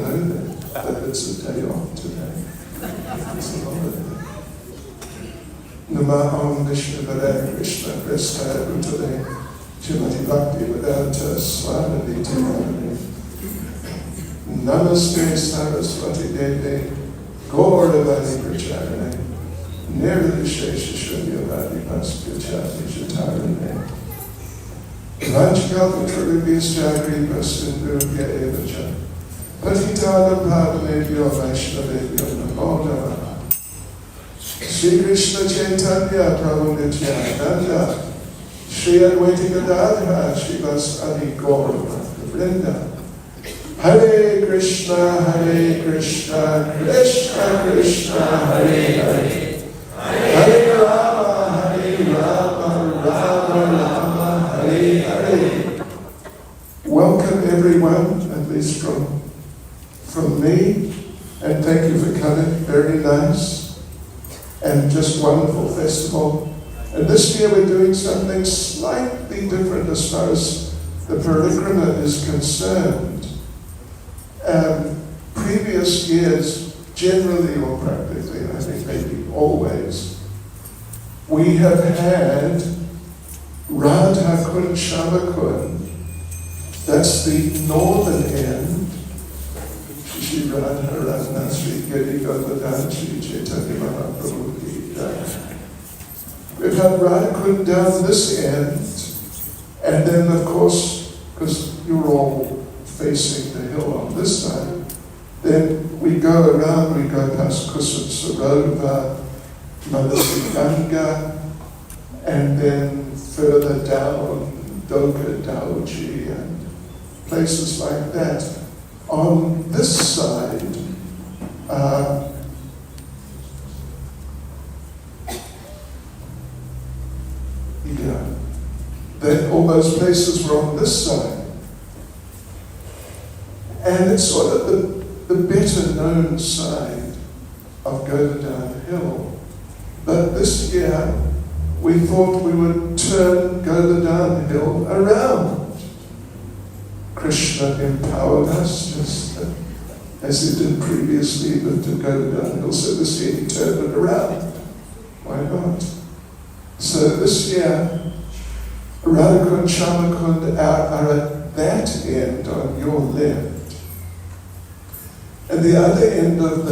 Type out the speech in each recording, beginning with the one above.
know that it's a day off today. It's a holiday. Namaham Vishnu Vada Krishna Krishna Utale Shrimati Bhakti Caitanya Swami Tirani Namaste Saraswati Deve Govardhan Pracharane Nirvishesha Shunyavadi Paspachati Shatarane Rajkalpa Trivishagri Pasindurya Evacha Patitana Bhavanebhyo Vaishnavebhyo Namo Namaha Shri Krishna Chaitanya Prabhu Nityananda Shri Advaita Gadadhara Shri Vasadi Gaura Vrinda Hare Krishna Krishna Krishna Hare Hare Hare Rama Rama Hare Hare. Welcome everyone, at least from me, and thank you for coming. Very nice and just wonderful festival. And this year we're doing something slightly different as far as the Parikrama is concerned. Previous years, generally or practically, I think maybe always, we have had Radha Kund Shama Kund. That's the northern end. Shri Radha Radha Sri Giri Govardhan Sri Chaitanya Mahaprabhu Ki Jai. We've had Radha Kund down this end, and then of course, because you're all facing the hill on this side, then we go around, we go past Kusum Sarova, Manasi Ganga, and then further down Doka Dauji and places like that. On this side, then all those places were on this side. And it's sort of the better known side of Govardhan Hill. But this year, we thought we would turn Govardhan Hill around. Krishna empowered us, just as he did previously, but to Govardhan Hill. So this year he turned it around. Why not? So this year, Radha Kund, Shama Kund are at that end on your left. And the other end of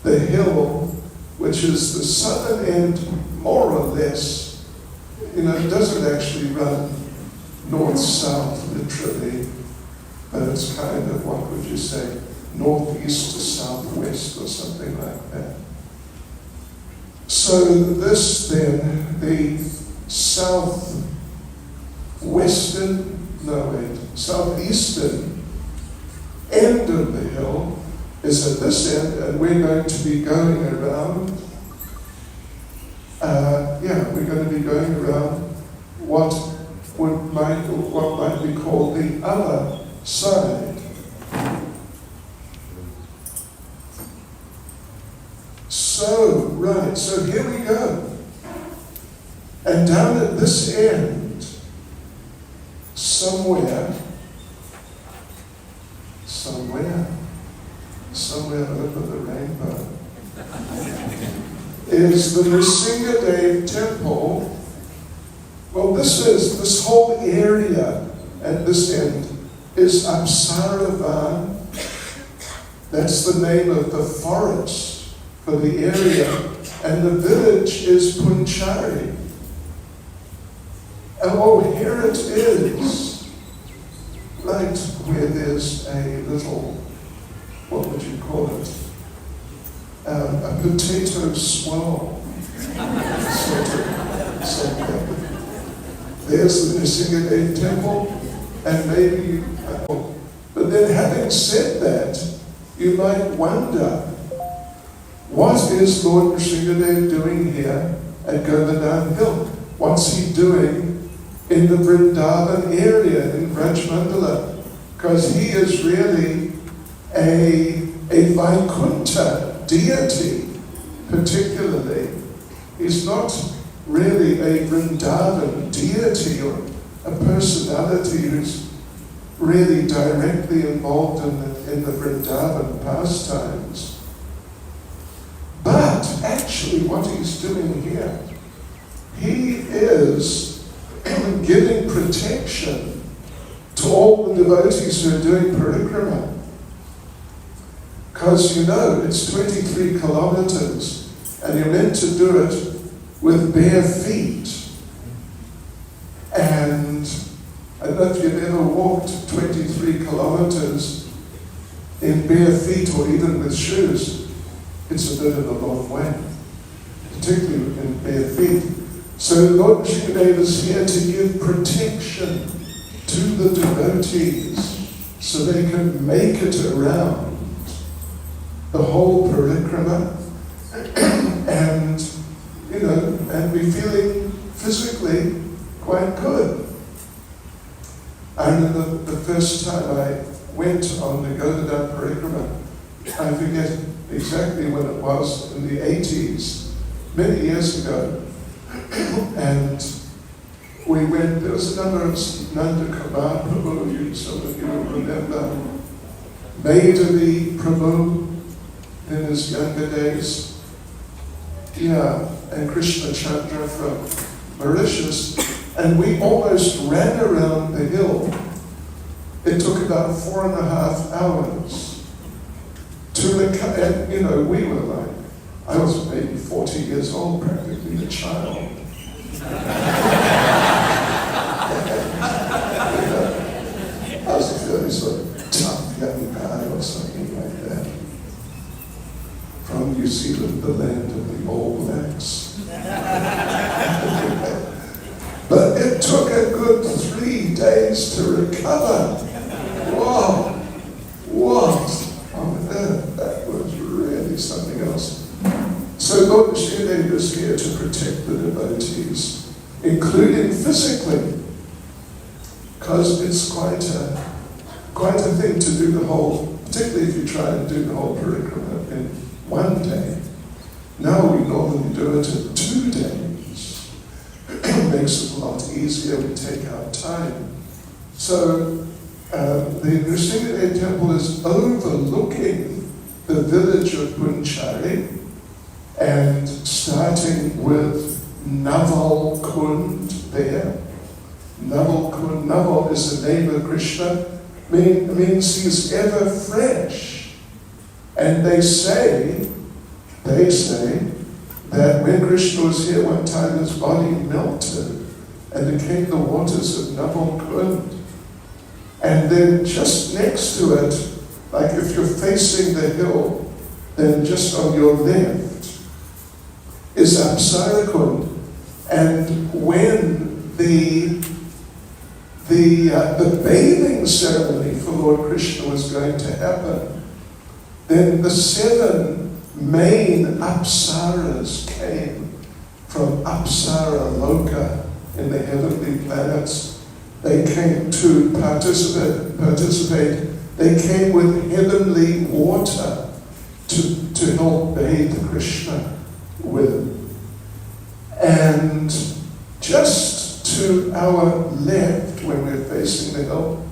the hill, which is the southern end, more or less, it doesn't actually run north-south literally, but it's kind of, what would you say, northeast to southwest or something like that. So this then, the southeastern end of the hill is at this end, and we're going to be going around, we're going to be going around what might be called the other side. So here we go. And down at this end, somewhere over the rainbow, is the Nrsingadev temple. Well, this whole area at this end is Apsaravan. That's the name of the forest for the area, and the village is Punchari. Oh, here it is, right where there's a little, what would you call it? A potato swirl. Something. There's the Nrsingadev temple, and maybe but then having said that, you might wonder, what is Lord Nrsingadev doing here at Govardhan Hill? What's he doing in the Vrindavan area in Vrajmandala? Because he is really a Vaikuntha deity, particularly. He's not really a Vrindavan deity or a personality who's really directly involved in the Vrindavan pastimes. But actually what he's doing here, he is giving protection to all the devotees who are doing Parikrama. Because it's 23 kilometers and you're meant to do it with bare feet. And I don't know if you've ever walked 23 kilometers in bare feet or even with shoes. It's a bit of a long way, particularly in bare feet. So Lord Vishnudev is here to give protection to the devotees so they can make it around the whole Parikrama and be feeling physically quite good. I remember the first time I went on the Govardhan Parikrama, I forget exactly when it was, in the 80s, many years ago, and we went, there was a number of Nanda Kumar Prabhu, some of you will remember, Maidhavi Prabhu in his younger days, and Krishna Chandra from Mauritius, and we almost ran around the hill. It took about 4.5 hours to recover, and we were like, I was maybe 40 years old, practically a child. I was a fairly sort of tough young guy or something like that. From New Zealand, the land of the All Blacks. But it took a good 3 days to recover. Whoa! What on earth? That was really something else. So Lord Vishnudev is here to protect the devotees, including physically, because it's quite a thing to do the whole, particularly if you try to do the whole Parikrama in 1 day. Now we normally do it in 2 days. It makes it a lot easier, we take our time. So the Nrsimhadev temple is overlooking the village of Punchari, and starting with Naval Kund there. Naval Kund, Naval is the name of Krishna, means he's ever fresh. And they say that when Krishna was here one time, his body melted and became the waters of Naval Kund. And then just next to it, like if you're facing the hill, then just on your left is Apsara Kund. And when the bathing ceremony for Lord Krishna was going to happen, then the 7 main Apsaras came from Apsara Loka in the heavenly planets. They came to participate. They came with heavenly water to help bathe Krishna with. And just to our left, when we're facing the hill,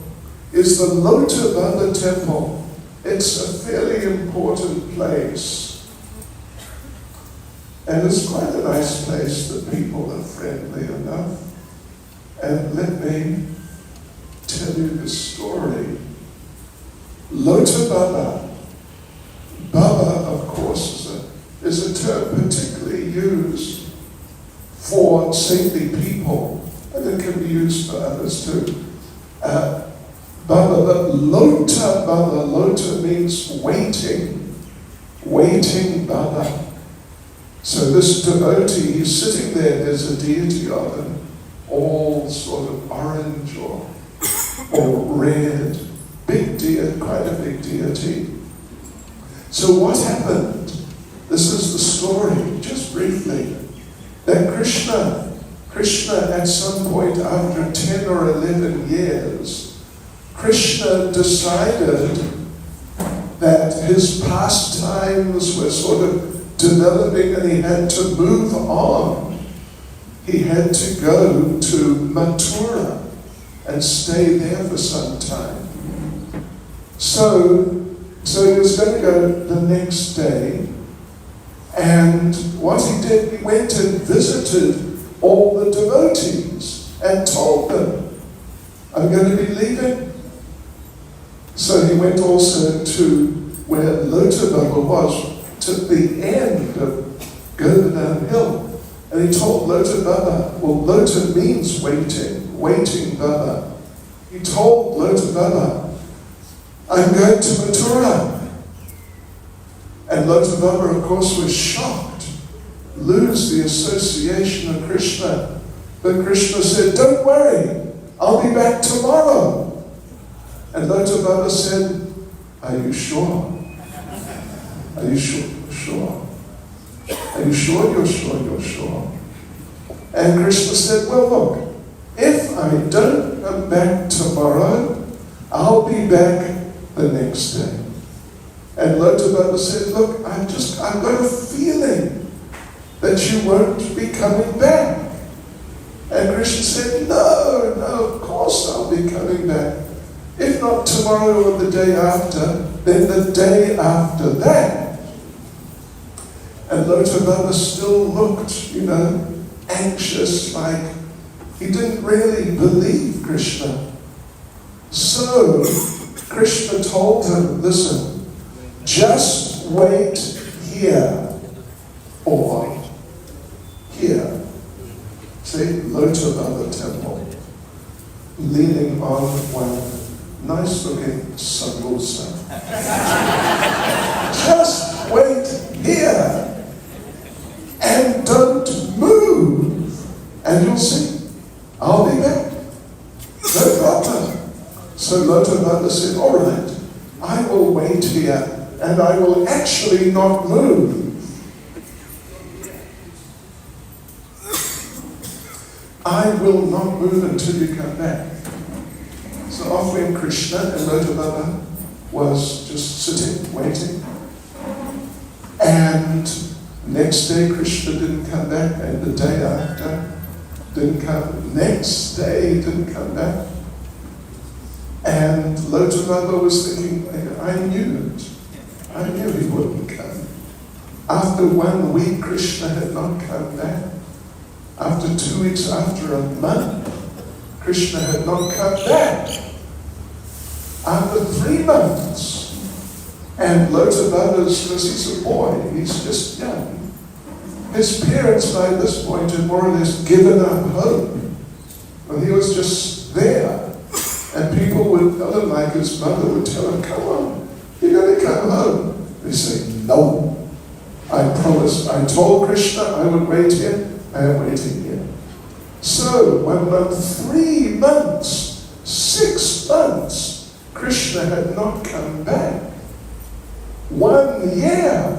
is the Lotavana temple. It's a fairly important place. And it's quite a nice place. The people are friendly enough. And let me tell you the story. Lota Baba. Baba, of course, is a term particularly used for saintly people, and it can be used for others too. Baba, but Lota Baba, Lota means waiting Baba. So this devotee, he's sitting there, there's a deity of him, all sort of orange or red, big deity, quite a big deity. So what happened? This is the story, just briefly, that Krishna at some point after 10 or 11 years, Krishna decided that his pastimes were sort of developing and he had to move on. He had to go to Mathura. and stay there for some time. So he was going to go the next day, and what he did, he went and visited all the devotees and told them, I'm going to be leaving. So he went also to where Lota Baba was, to the end of Govardhan Hill. And he told Lota Baba, well, Lota means waiting Baba. He told Lota Baba, I'm going to Mathura. And Lota Baba, of course, was shocked, lose the association of Krishna. But Krishna said, don't worry, I'll be back tomorrow. And Lota Baba said, are you sure? Are you sure? Are you sure? You're sure? You're sure? And Krishna said, well, look, if I don't come back tomorrow, I'll be back the next day. And Lota Baba said, look, I've got a feeling that you won't be coming back. And Krishna said, no, of course I'll be coming back. If not tomorrow or the day after, then the day after that. And Lota Baba still looked, anxious, like he didn't really believe Krishna. So Krishna told him, listen, just wait here or here. See, Lota Baba temple, leaning on one nice looking sambusa. Just wait here and don't move, and you'll see, I'll be back. No problem. So Lota Baba said, all right, I will wait here and I will actually not move. I will not move until you come back. So off went Krishna, and Lota Baba was just sitting, waiting. And next day Krishna didn't come back, and the day after didn't come. Next day didn't come back. And Lota Baba was thinking, I knew he wouldn't come. After 1 week, Krishna had not come back. After 2 weeks, after a month, Krishna had not come back. After 3 months, and Lota Baba's, because he's a boy, he's just young. His parents by this point had more or less given up hope. And he was just there. And people would tell him, like his mother would tell him, come on, you're going to come home. He'd say, no, I promised. I told Krishna I would wait here. I am waiting here. So, 1 month, 3 months, 6 months, Krishna had not come back. 1 year,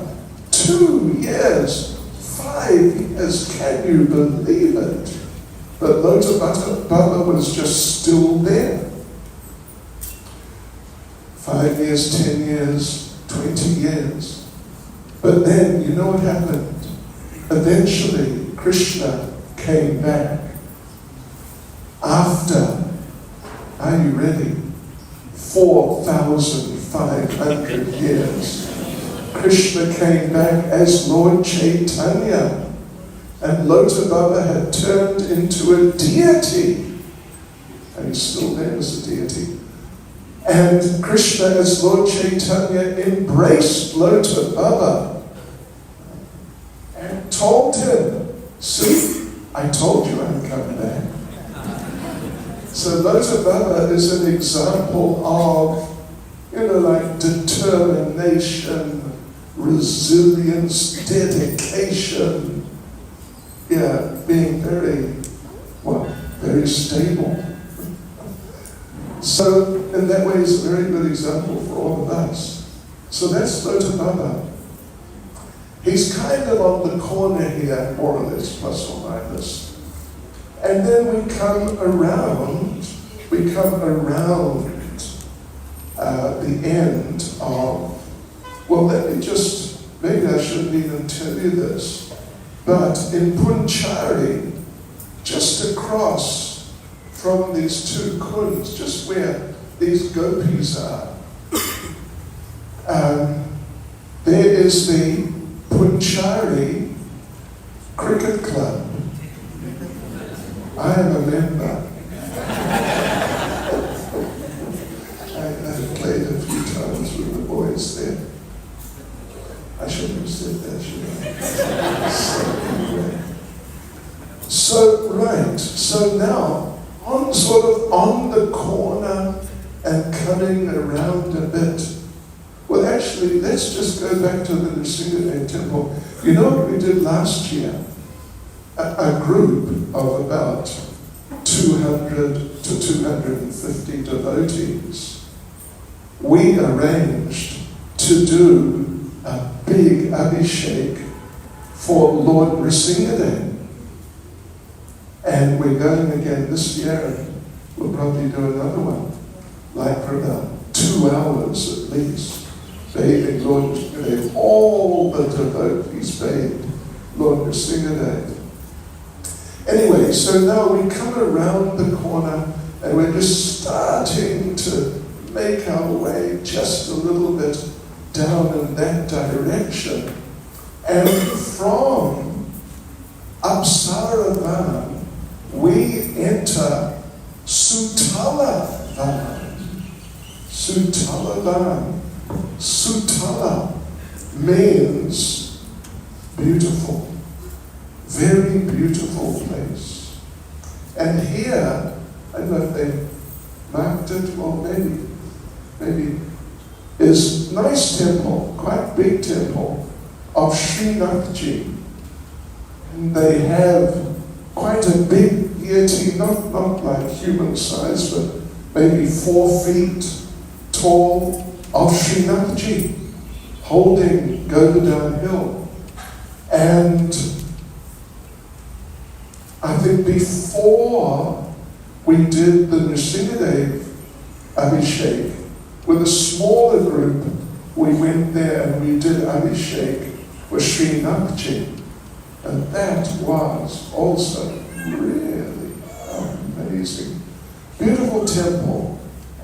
2 years, 5 years, can you believe it? But Lota Baba was just still there. 5 years, 10 years, 20 years. But then, you know what happened? Eventually, Krishna came back. After, are you ready? 4,500 years. Krishna came back as Lord Chaitanya. And Lota Baba had turned into a deity. And he's still there as a deity. And Krishna as Lord Chaitanya embraced Lota Baba and told him, see, I told you I'm coming back. So Lota Baba is an example of, like determination, resilience, dedication, being very stable. So, in that way, he's a very good example for all of us. So that's Lota Baba. He's kind of on the corner here, more or less, plus or minus. And then we come around the end of, maybe I shouldn't even tell you this, but in Punchari, just across from these two kunds, just where these gopis are, there is the Punchari Cricket Club. I am a member. I've played a few times with the boys there. I shouldn't have said that, should I? So now, on the corner and cutting around a bit. Well, actually, let's just go back to the Nrsimhadev temple. You know what we did last year? A group of about 200 to 250 devotees. We arranged to do a big Abhishek for Lord Nrsimhadev. And we're going again this year, and we'll probably do another one, like for about 2 hours at least, bathing Lord Nrsimhadev. All the devotees bathed Lord Nrsimhadev. Anyway, so now we come around the corner, and we're just starting to make our way just a little bit down in that direction. And from Apsaravan, we enter Sutalavan. Sutalavan. Sutala means beautiful. Very beautiful place. And here, I don't know if they marked it, or maybe, is nice temple, quite big temple of Srinathji. And they have quite a big deity, not like human size, but maybe 4 feet tall, of Srinathji, holding Govardhan hill. And I think before we did the Nrsimhadev Abhishek, with a smaller group, we went there and we did Abhishek for Srinathji. And that was also really amazing. Beautiful temple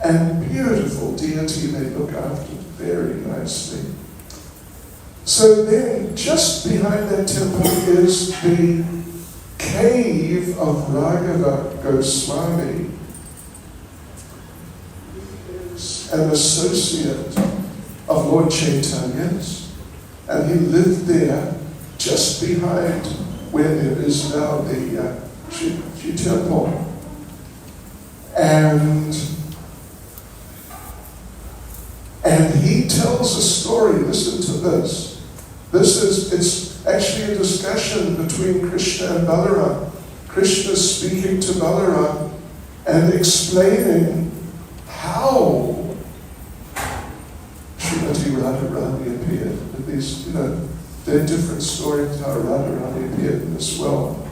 and beautiful deity they look after very nicely. So then, just behind that temple is the cave of Raghava Goswami. He is an associate of Lord Chaitanya's, and he lived there just behind where there is now the Shi temple. And he tells a story. Listen to this. It's actually a discussion between Krishna and Balaram. Krishna speaking to Balaram and explaining how Srimati Radharani appeared. At least, there are different stories how Radharani appeared in this world.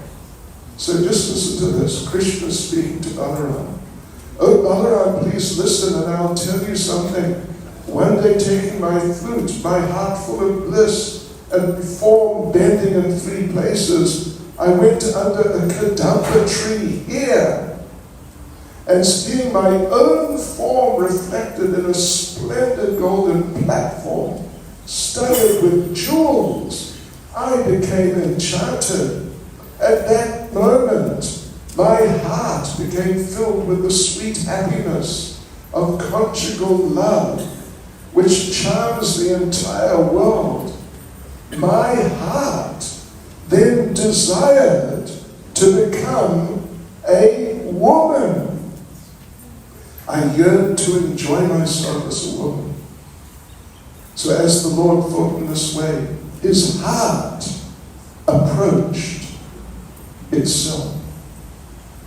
So just listen to this. Krishna speaking to Balaram. Oh, Balaram, please listen and I'll tell you something. One day taking my flute, my heart full of bliss, and form bending in 3 places, I went under a kadamba tree here, and seeing my own form reflected in a splendid golden platform, studded with jewels, I became enchanted. At that moment, my heart became filled with the sweet happiness of conjugal love, which charms the entire world. My heart then desired to become a woman. I yearned to enjoy myself as a woman. So as the Lord thought in this way, his heart approached itself.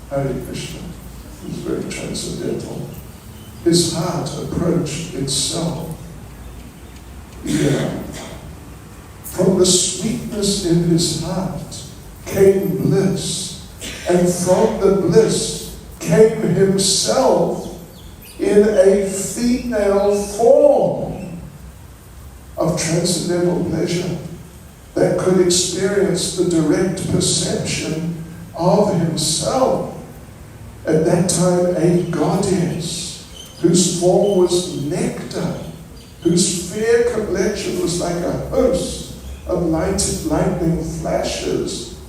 Hare Krishna. It was very transcendental. His heart approached itself. Yeah. From the sweetness in his heart came bliss, and from the bliss came himself in a female form of transcendental pleasure that could experience the direct perception of himself. at that time a goddess, whose form was nectar, whose fair complexion was like a host of lightning flashes,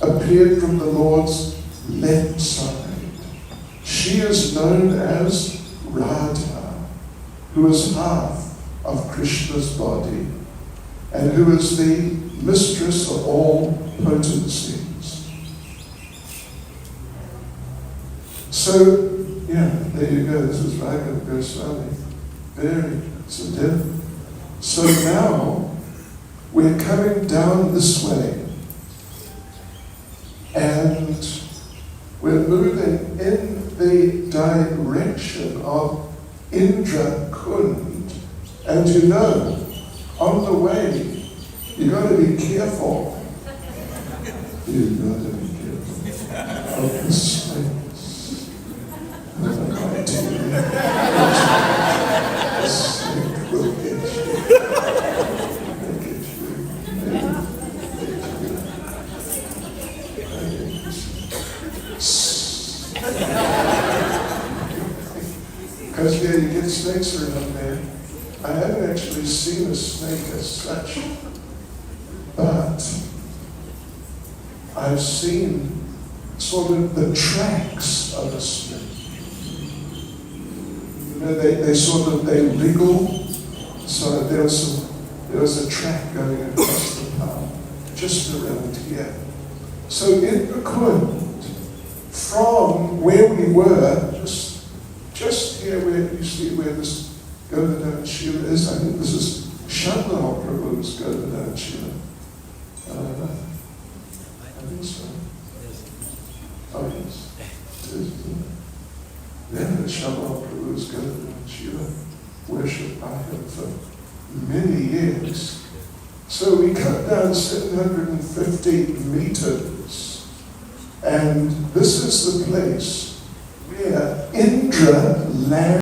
appeared from the Lord's left side. She is known as Radha, who is half of Krishna's body, and who is the mistress of all potencies. So, there you go. This is Bhakti Caitanya Swami. Very sedate. So now we're coming down this way, and we're moving in the direction of Indra Kund. And on the way, you've got to be careful. You've got to be careful of the snakes. The snake will get you. Because you get snakes around there. I haven't actually seen a snake as such, but I've seen sort of the tracks of a snake. They wriggle. So there was a track going across the path, just around here. So in the Kund, from where we were, just here where you see where this Govardhan Shila is, I think this is Shandal Prabhu's Govardhan Shila. I think so. Oh yes. Yeah, Shandal Prabhu's Govardhan Shila, worshipped by him for many years. So we cut down 750 meters, and this is the place where Indra lands.